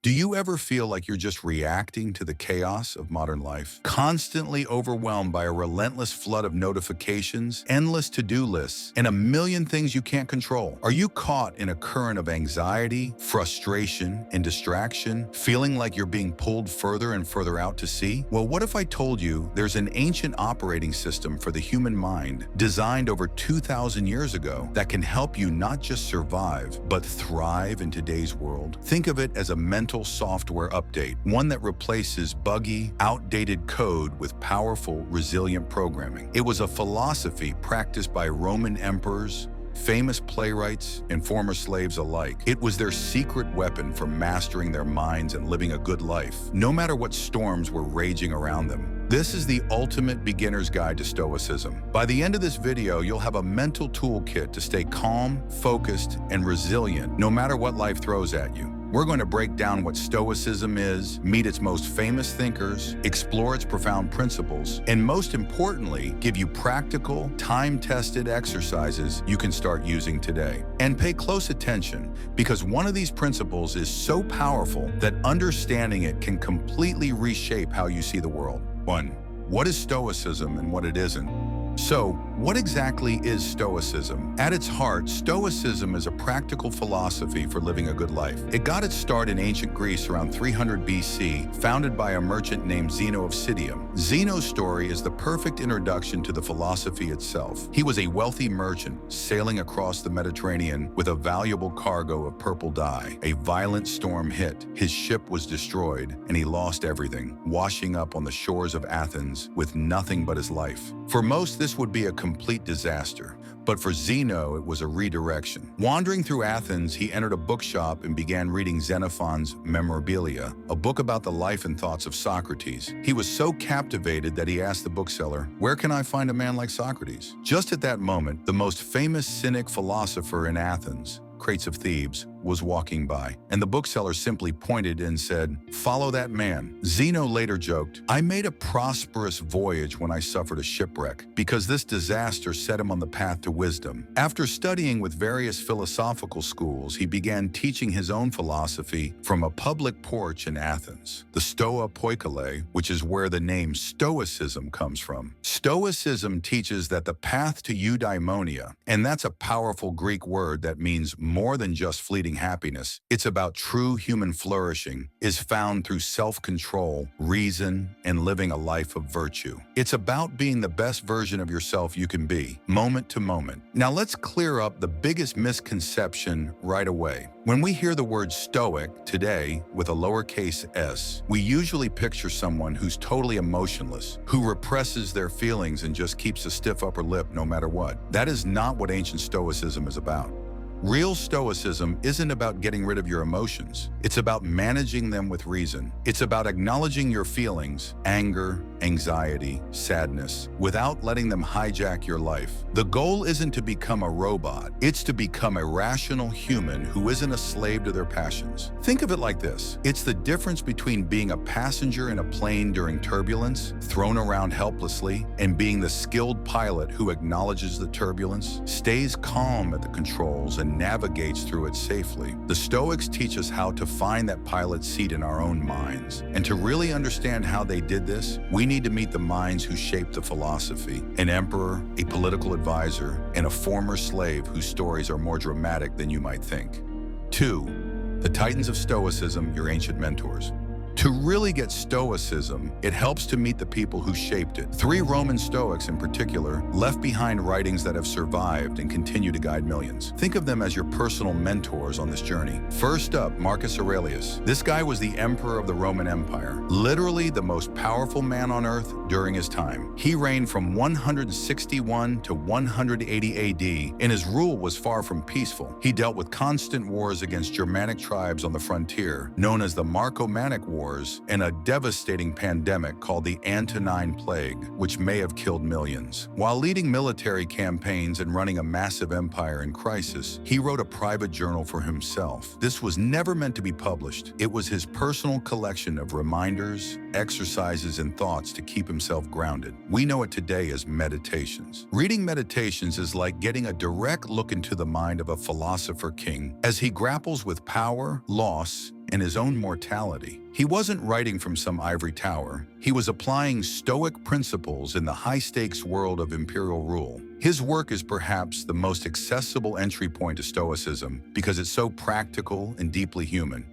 Do you ever feel like you're just reacting to the chaos of modern life? Constantly overwhelmed by a relentless flood of notifications, endless to-do lists, and a million things you can't control? Are you caught in a current of anxiety, frustration, and distraction, feeling like you're being pulled further and further out to sea? Well, what if I told you there's an ancient operating system for the human mind designed over 2,000 years ago that can help you not just survive, but thrive in today's world? Think of it as a mental software update, one that replaces buggy, outdated code with powerful, resilient programming. It was a philosophy practiced by Roman emperors, famous playwrights, and former slaves alike. It was their secret weapon for mastering their minds and living a good life, no matter what storms were raging around them. This is the ultimate beginner's guide to Stoicism. By the end of this video, you'll have a mental toolkit to stay calm, focused, and resilient, no matter what life throws at you. We're going to break down what Stoicism is, meet its most famous thinkers, explore its profound principles, and most importantly, give you practical, time-tested exercises you can start using today. And pay close attention, because one of these principles is so powerful that understanding it can completely reshape how you see the world. 1. What is Stoicism and what it isn't? So, what exactly is Stoicism? At its heart, Stoicism is a practical philosophy for living a good life. It got its start in ancient Greece around 300 BC, founded by a merchant named Zeno of Citium. Zeno's story is the perfect introduction to the philosophy itself. He was a wealthy merchant sailing across the Mediterranean with a valuable cargo of purple dye. A violent storm hit, his ship was destroyed, and he lost everything, washing up on the shores of Athens with nothing but his life. For most, this would be a complete disaster, but for Zeno, it was a redirection. Wandering through Athens, he entered a bookshop and began reading Xenophon's Memorabilia, a book about the life and thoughts of Socrates. He was so captivated that he asked the bookseller, "Where can I find a man like Socrates?" Just at that moment, the most famous Cynic philosopher in Athens, Crates of Thebes, was walking by, and the bookseller simply pointed and said, "Follow that man." Zeno later joked, "I made a prosperous voyage when I suffered a shipwreck, because this disaster set him on the path to wisdom." After studying with various philosophical schools, he began teaching his own philosophy from a public porch in Athens, the Stoa Poikile, which is where the name Stoicism comes from. Stoicism teaches that the path to eudaimonia, and that's a powerful Greek word that means more than just fleeting happiness, it's about true human flourishing, is found through self-control, reason, and living a life of virtue. It's about being the best version of yourself you can be, moment to moment. Now let's clear up the biggest misconception right away. When we hear the word Stoic today with a lowercase s, we usually picture someone who's totally emotionless, who represses their feelings and just keeps a stiff upper lip no matter what. That is not what ancient Stoicism is about. Real Stoicism isn't about getting rid of your emotions. It's about managing them with reason. It's about acknowledging your feelings, anger, anxiety, sadness, without letting them hijack your life. The goal isn't to become a robot. It's to become a rational human who isn't a slave to their passions. Think of it like this. It's the difference between being a passenger in a plane during turbulence, thrown around helplessly, and being the skilled pilot who acknowledges the turbulence, stays calm at the controls, and navigates through it safely. The Stoics teach us how to find that pilot seat in our own minds. And to really understand how they did this, we need to meet the minds who shaped the philosophy. An emperor, a political advisor, and a former slave whose stories are more dramatic than you might think. 2. The Titans of Stoicism, your ancient mentors. To really get Stoicism, it helps to meet the people who shaped it. 3 Roman Stoics in particular left behind writings that have survived and continue to guide millions. Think of them as your personal mentors on this journey. First up, Marcus Aurelius. This guy was the emperor of the Roman Empire, literally the most powerful man on earth during his time. He reigned from 161 to 180 AD, and his rule was far from peaceful. He dealt with constant wars against Germanic tribes on the frontier, known as the Marcomannic Wars, and a devastating pandemic called the Antonine Plague, which may have killed millions. While leading military campaigns and running a massive empire in crisis, he wrote a private journal for himself. This was never meant to be published. It was his personal collection of reminders, exercises, and thoughts to keep himself grounded. We know it today as meditations. Reading meditations is like getting a direct look into the mind of a philosopher king as he grapples with power, loss, and his own mortality. He wasn't writing from some ivory tower. He was applying Stoic principles in the high-stakes world of imperial rule. His work is perhaps the most accessible entry point to Stoicism because it's so practical and deeply human.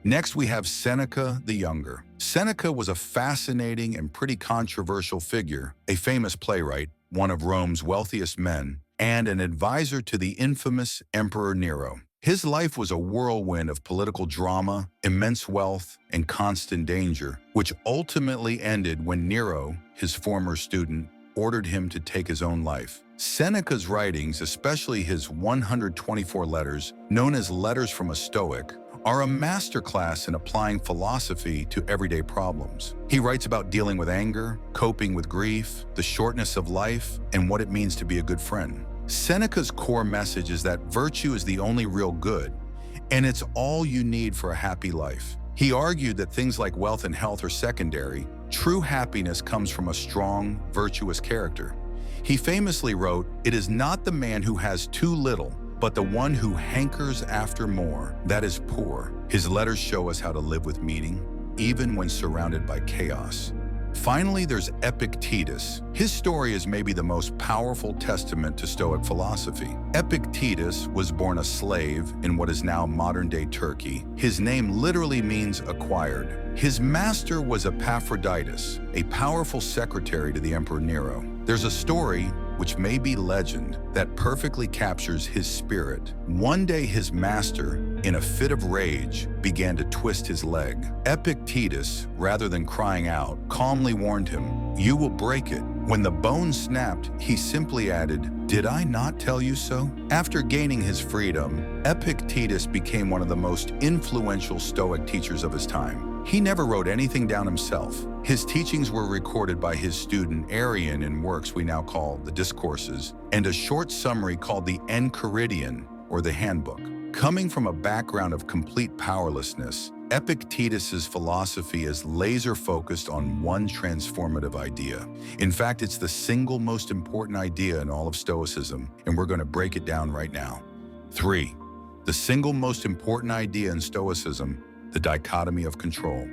Next, we have Seneca the Younger. Seneca was a fascinating and pretty controversial figure, a famous playwright, one of Rome's wealthiest men, and an advisor to the infamous Emperor Nero. His life was a whirlwind of political drama, immense wealth, and constant danger, which ultimately ended when Nero, his former student, ordered him to take his own life. Seneca's writings, especially his 124 letters, known as Letters from a Stoic, are a masterclass in applying philosophy to everyday problems. He writes about dealing with anger, coping with grief, the shortness of life, and what it means to be a good friend. Seneca's core message is that virtue is the only real good, and it's all you need for a happy life. He argued that things like wealth and health are secondary. True happiness comes from a strong, virtuous character. He famously wrote, "It is not the man who has too little, but the one who hankers after more, that is poor." His letters show us how to live with meaning, even when surrounded by chaos. Finally, there's Epictetus. His story is maybe the most powerful testament to Stoic philosophy. Epictetus was born a slave in what is now modern-day Turkey. His name literally means acquired. His master was Epaphroditus, a powerful secretary to the Emperor Nero. There's a story, which may be legend, that perfectly captures his spirit. One day his master, in a fit of rage, began to twist his leg. Epictetus, rather than crying out, calmly warned him, "You will break it." When the bone snapped, he simply added, "Did I not tell you so?" After gaining his freedom, Epictetus became one of the most influential Stoic teachers of his time. He never wrote anything down himself. His teachings were recorded by his student Arrian in works we now call the Discourses, and a short summary called the Enchiridion, or the Handbook. Coming from a background of complete powerlessness, Epictetus's philosophy is laser-focused on one transformative idea. In fact, it's the single most important idea in all of Stoicism, and we're going to break it down right now. 3. The single most important idea in Stoicism, the dichotomy of control.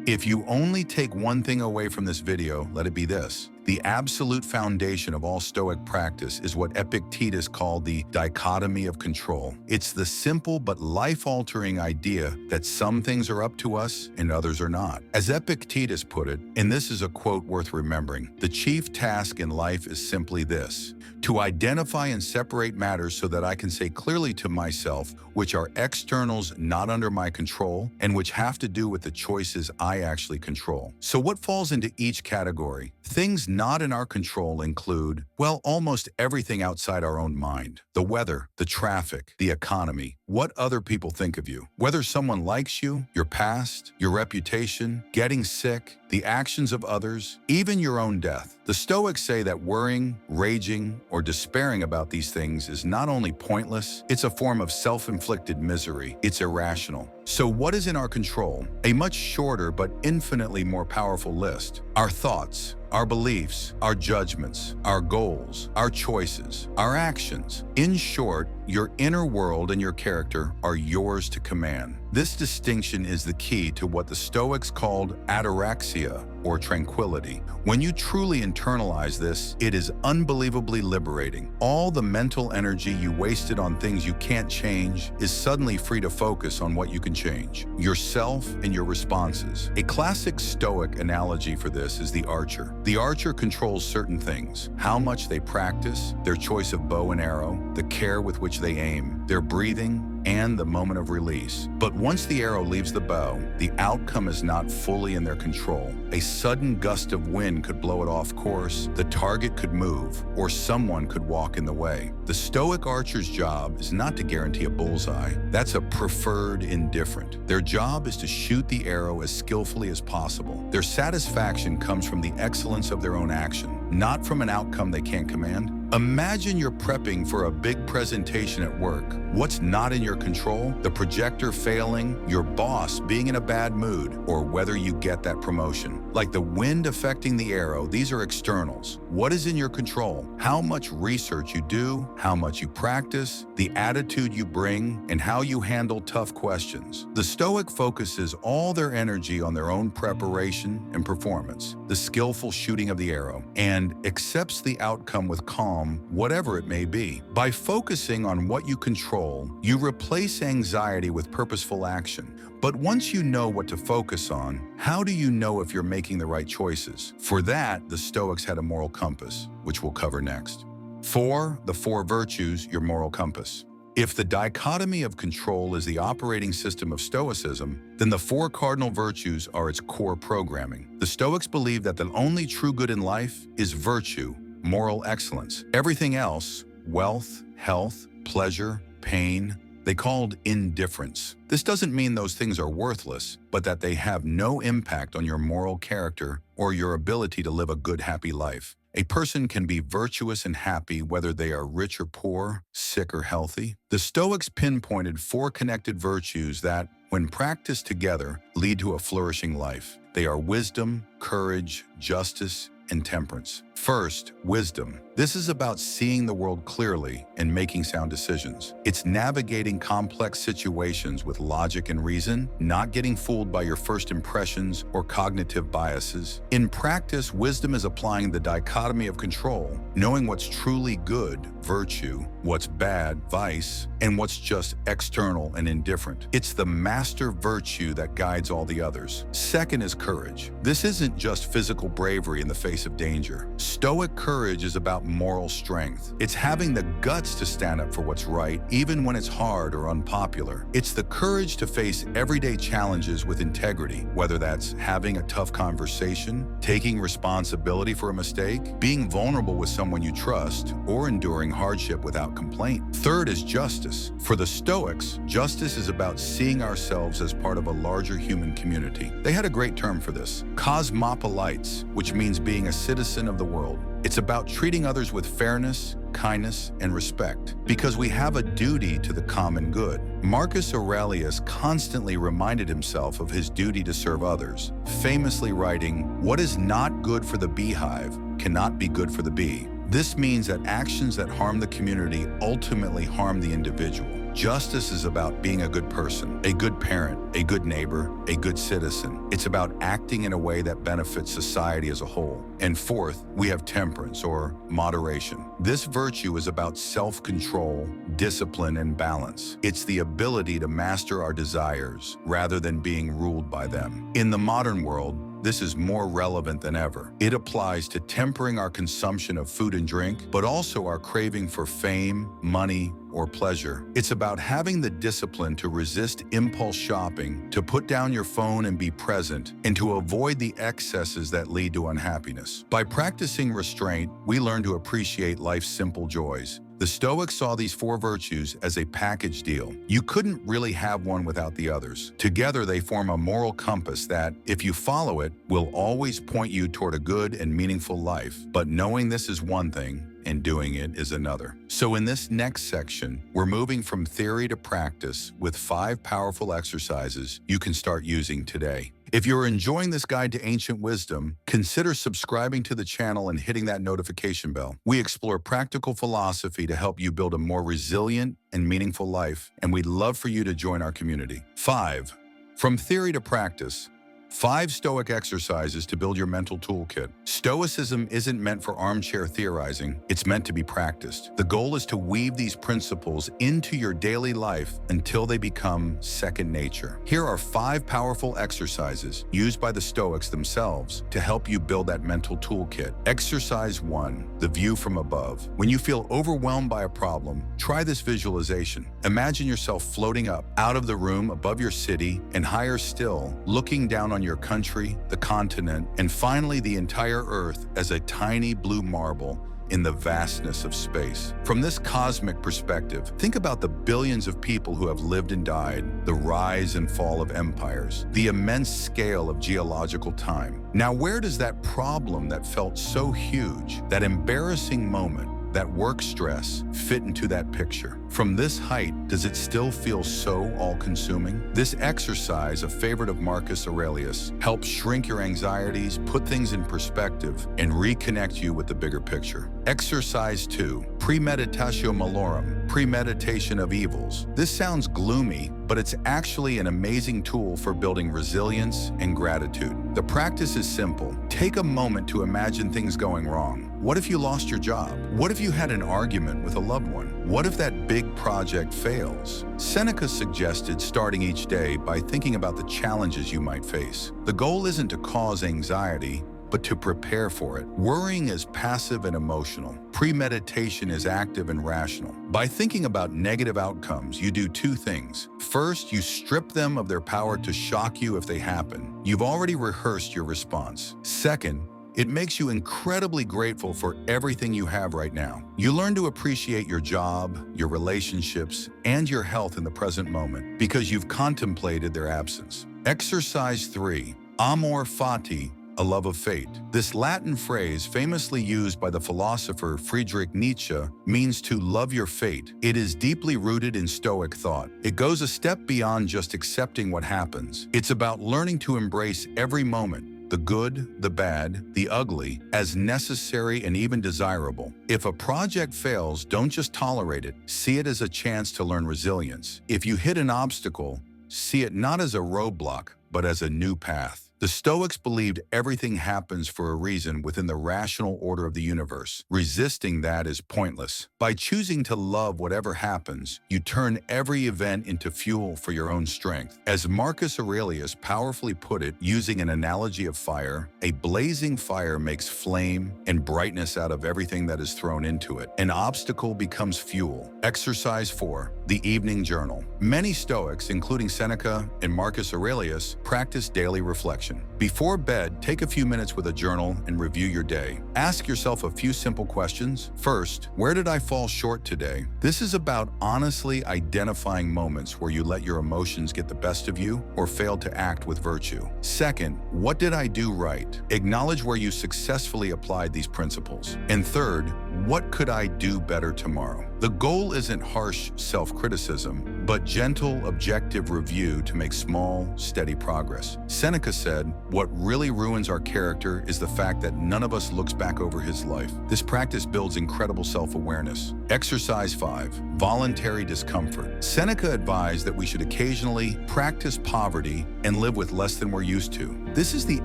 If you only take one thing away from this video, let it be this. The absolute foundation of all Stoic practice is what Epictetus called the dichotomy of control. It's the simple but life-altering idea that some things are up to us and others are not. As Epictetus put it, and this is a quote worth remembering, "The chief task in life is simply this: to identify and separate matters so that I can say clearly to myself which are externals not under my control and which have to do with the choices I actually control." So what falls into each category? Things not in our control include, well, almost everything outside our own mind. The weather, the traffic, the economy, what other people think of you, whether someone likes you, your past, your reputation, getting sick, the actions of others, even your own death. The Stoics say that worrying, raging, or despairing about these things is not only pointless, it's a form of self-inflicted misery. It's irrational. So what is in our control? A much shorter but infinitely more powerful list. Our thoughts, our beliefs, our judgments, our goals, our choices, our actions. In short, your inner world and your character are yours to command. This distinction is the key to what the Stoics called ataraxia, or tranquility. When you truly internalize this, it is unbelievably liberating. All the mental energy you wasted on things you can't change is suddenly free to focus on what you can change: yourself and your responses. A classic Stoic analogy for this is the archer. The archer controls certain things: how much they practice, their choice of bow and arrow, the care with which they aim, their breathing, and the moment of release. But once the arrow leaves the bow, the outcome is not fully in their control. A sudden gust of wind could blow it off course, the target could move, or someone could walk in the way. The Stoic archer's job is not to guarantee a bullseye. That's a preferred indifferent. Their job is to shoot the arrow as skillfully as possible. Their satisfaction comes from the excellence of their own action, not from an outcome they can't command. Imagine you're prepping for a big presentation at work. What's not in your control? The projector failing, your boss being in a bad mood, or whether you get that promotion. Like the wind affecting the arrow, these are externals. What is in your control? How much research you do, how much you practice, the attitude you bring, and how you handle tough questions. The Stoic focuses all their energy on their own preparation and performance, the skillful shooting of the arrow, and accepts the outcome with calm, whatever it may be. By focusing on what you control, you replace anxiety with purposeful action. But once you know what to focus on, how do you know if you're making the right choices? For that, the Stoics had a moral compass, which we'll cover next. 4. The Four Virtues, your moral compass. If the dichotomy of control is the operating system of Stoicism, then the Four Cardinal Virtues are its core programming. The Stoics believe that the only true good in life is virtue, moral excellence. Everything else, wealth, health, pleasure, pain, they called indifference. This doesn't mean those things are worthless, but that they have no impact on your moral character or your ability to live a good, happy life. A person can be virtuous and happy whether they are rich or poor, sick or healthy. The Stoics pinpointed 4 connected virtues that, when practiced together, lead to a flourishing life. They are wisdom, courage, justice, and temperance. First, wisdom. This is about seeing the world clearly and making sound decisions. It's navigating complex situations with logic and reason, not getting fooled by your first impressions or cognitive biases. In practice, wisdom is applying the dichotomy of control, knowing what's truly good, virtue, what's bad, vice, and what's just external and indifferent. It's the master virtue that guides all the others. Second is courage. This isn't just physical bravery in the face of danger. Stoic courage is about moral strength. It's having the guts to stand up for what's right, even when it's hard or unpopular. It's the courage to face everyday challenges with integrity, whether that's having a tough conversation, taking responsibility for a mistake, being vulnerable with someone you trust, or enduring hardship without complaint. Third is justice. For the Stoics, justice is about seeing ourselves as part of a larger human community. They had a great term for this, cosmopolites, which means being a citizen of the world. It's about treating others with fairness, kindness, and respect, because we have a duty to the common good. Marcus Aurelius constantly reminded himself of his duty to serve others, famously writing, "What is not good for the beehive cannot be good for the bee." This means that actions that harm the community ultimately harm the individual. Justice is about being a good person, a good parent, a good neighbor, a good citizen. It's about acting in a way that benefits society as a whole. And fourth, we have temperance, or moderation. This virtue is about self-control, discipline, and balance. It's the ability to master our desires rather than being ruled by them. In the modern world, this is more relevant than ever. It applies to tempering our consumption of food and drink, but also our craving for fame, money, or pleasure. It's about having the discipline to resist impulse shopping, to put down your phone and be present, and to avoid the excesses that lead to unhappiness. By practicing restraint, we learn to appreciate life's simple joys. The Stoics saw these 4 virtues as a package deal. You couldn't really have one without the others. Together, they form a moral compass that, if you follow it, will always point you toward a good and meaningful life. But knowing this is one thing, and doing it is another. So in this next section, we're moving from theory to practice with 5 powerful exercises you can start using today. If you're enjoying this guide to ancient wisdom, consider subscribing to the channel and hitting that notification bell. We explore practical philosophy to help you build a more resilient and meaningful life, and we'd love for you to join our community. 5. From theory to practice. 5 Stoic exercises to build your mental toolkit. Stoicism isn't meant for armchair theorizing, it's meant to be practiced. The goal is to weave these principles into your daily life until they become second nature. Here are 5 powerful exercises used by the Stoics themselves to help you build that mental toolkit. Exercise 1, the view from above. When you feel overwhelmed by a problem, try this visualization. Imagine yourself floating up out of the room above your city and higher still, looking down on your country, the continent, and finally the entire earth as a tiny blue marble in the vastness of space. From this cosmic perspective, think about the billions of people who have lived and died, the rise and fall of empires, the immense scale of geological time. Now, where does that problem that felt so huge, that embarrassing moment, that work stress fit into that picture? From this height, does it still feel so all-consuming? This exercise, a favorite of Marcus Aurelius, helps shrink your anxieties, put things in perspective, and reconnect you with the bigger picture. Exercise 2, premeditatio malorum, premeditation of evils. This sounds gloomy, but it's actually an amazing tool for building resilience and gratitude. The practice is simple. Take a moment to imagine things going wrong. What if you lost your job? What if you had an argument with a loved one? What if that big project fails? Seneca suggested starting each day by thinking about the challenges you might face. The goal isn't to cause anxiety, but to prepare for it. Worrying is passive and emotional. Premeditation is active and rational. By thinking about negative outcomes, you do two things. First, you strip them of their power to shock you if they happen. You've already rehearsed your response. Second, it makes you incredibly grateful for everything you have right now. You learn to appreciate your job, your relationships, and your health in the present moment because you've contemplated their absence. Exercise 3, amor fati, a love of fate. This Latin phrase, famously used by the philosopher Friedrich Nietzsche, means to love your fate. It is deeply rooted in Stoic thought. It goes a step beyond just accepting what happens. It's about learning to embrace every moment, the good, the bad, the ugly, as necessary and even desirable. If a project fails, don't just tolerate it. See it as a chance to learn resilience. If you hit an obstacle, see it not as a roadblock, but as a new path. The Stoics believed everything happens for a reason within the rational order of the universe. Resisting that is pointless. By choosing to love whatever happens, you turn every event into fuel for your own strength. As Marcus Aurelius powerfully put it, using an analogy of fire, a blazing fire makes flame and brightness out of everything that is thrown into it. An obstacle becomes fuel. Exercise 4, the evening journal. Many Stoics, including Seneca and Marcus Aurelius, practice daily reflection. Before bed, take a few minutes with a journal and review your day. Ask yourself a few simple questions. First, where did I fall short today? This is about honestly identifying moments where you let your emotions get the best of you or failed to act with virtue. Second, what did I do right? Acknowledge where you successfully applied these principles. And third, what could I do better tomorrow? The goal isn't harsh self-criticism, but gentle, objective review to make small, steady progress. Seneca said, "What really ruins our character is the fact that none of us looks back over his life." This practice builds incredible self-awareness. Exercise 5, voluntary discomfort. Seneca advised that we should occasionally practice poverty and live with less than we're used to. This is the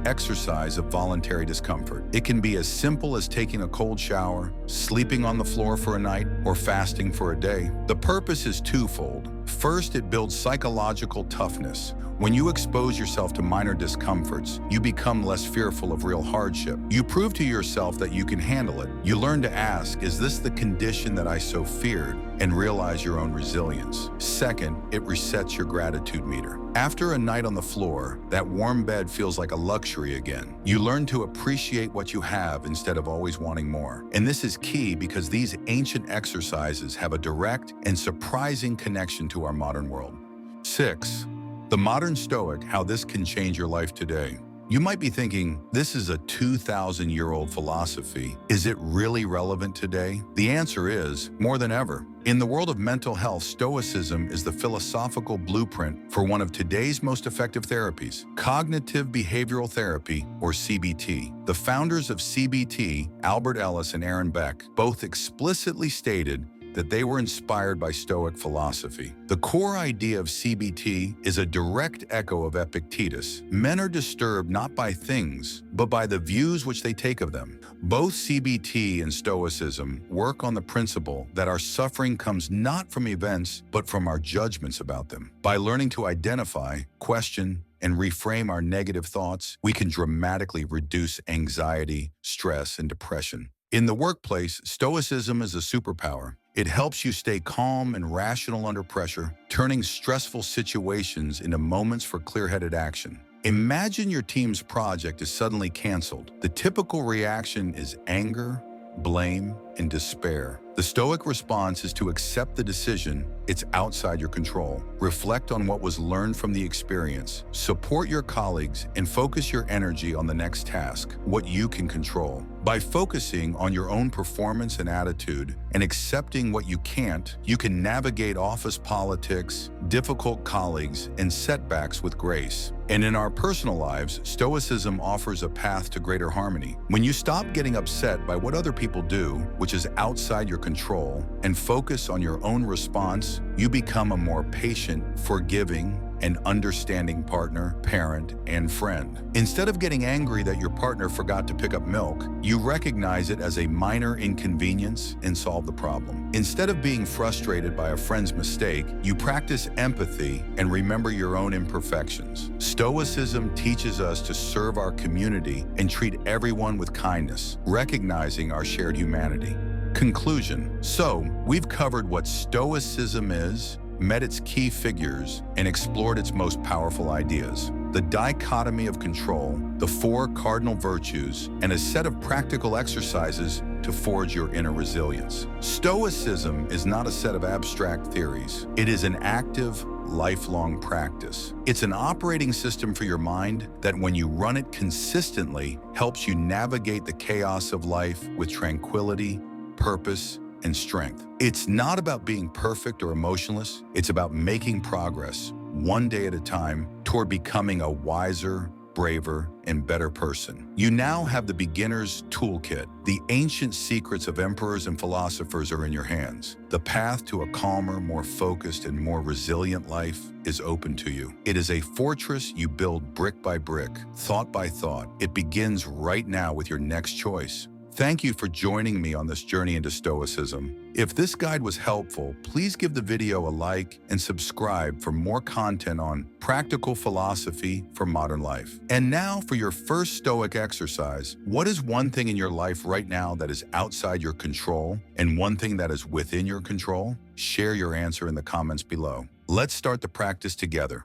exercise of voluntary discomfort. It can be as simple as taking a cold shower, sleeping on the floor for a night, or fasting for a day. The purpose is twofold. First, it builds psychological toughness. When you expose yourself to minor discomforts, you become less fearful of real hardship. You prove to yourself that you can handle it. You learn to ask, is this the condition that I so feared? And realize your own resilience. Second, it resets your gratitude meter. After a night on the floor, that warm bed feels like a luxury again. You learn to appreciate what you have instead of always wanting more. And this is key because these ancient exercises have a direct and surprising connection to our modern world. 6. The modern Stoic, how this can change your life today. You might be thinking, this is a 2,000-year-old philosophy. Is it really relevant today? The answer is, more than ever. In the world of mental health, Stoicism is the philosophical blueprint for one of today's most effective therapies, cognitive behavioral therapy, or CBT. The founders of CBT, Albert Ellis and Aaron Beck, both explicitly stated that they were inspired by Stoic philosophy. The core idea of CBT is a direct echo of Epictetus. Men are disturbed not by things, but by the views which they take of them. Both CBT and Stoicism work on the principle that our suffering comes not from events, but from our judgments about them. By learning to identify, question, and reframe our negative thoughts, we can dramatically reduce anxiety, stress, and depression. In the workplace, Stoicism is a superpower. It helps you stay calm and rational under pressure, turning stressful situations into moments for clear-headed action. Imagine your team's project is suddenly canceled. The typical reaction is anger, blame, and despair. The Stoic response is to accept the decision. It's outside your control. Reflect on what was learned from the experience. Support your colleagues and focus your energy on the next task, what you can control. By focusing on your own performance and attitude and accepting what you can't, you can navigate office politics, difficult colleagues, and setbacks with grace. And in our personal lives, Stoicism offers a path to greater harmony. When you stop getting upset by what other people do, which is outside your control, and focus on your own response, you become a more patient, forgiving, and understanding partner, parent, and friend. Instead of getting angry that your partner forgot to pick up milk, you recognize it as a minor inconvenience and solve the problem. Instead of being frustrated by a friend's mistake, you practice empathy and remember your own imperfections. Stoicism teaches us to serve our community and treat everyone with kindness, recognizing our shared humanity. Conclusion. So, we've covered what Stoicism is, met its key figures, and explored its most powerful ideas. The Dichotomy of Control, the Four Cardinal Virtues, and a set of practical exercises to forge your inner resilience. Stoicism is not a set of abstract theories. It is an active, lifelong practice. It's an operating system for your mind that, when you run it consistently, helps you navigate the chaos of life with tranquility, purpose, and strength. It's not about being perfect or emotionless. It's about making progress, one day at a time, toward becoming a wiser, braver, and better person. You now have the beginner's toolkit. The ancient secrets of emperors and philosophers are in your hands. The path to a calmer, more focused, and more resilient life is open to you. It is a fortress you build brick by brick, thought by thought. It begins right now with your next choice. Thank you for joining me on this journey into Stoicism. If this guide was helpful, please give the video a like and subscribe for more content on practical philosophy for modern life. And now for your first Stoic exercise. What is one thing in your life right now that is outside your control and one thing that is within your control? Share your answer in the comments below. Let's start the practice together.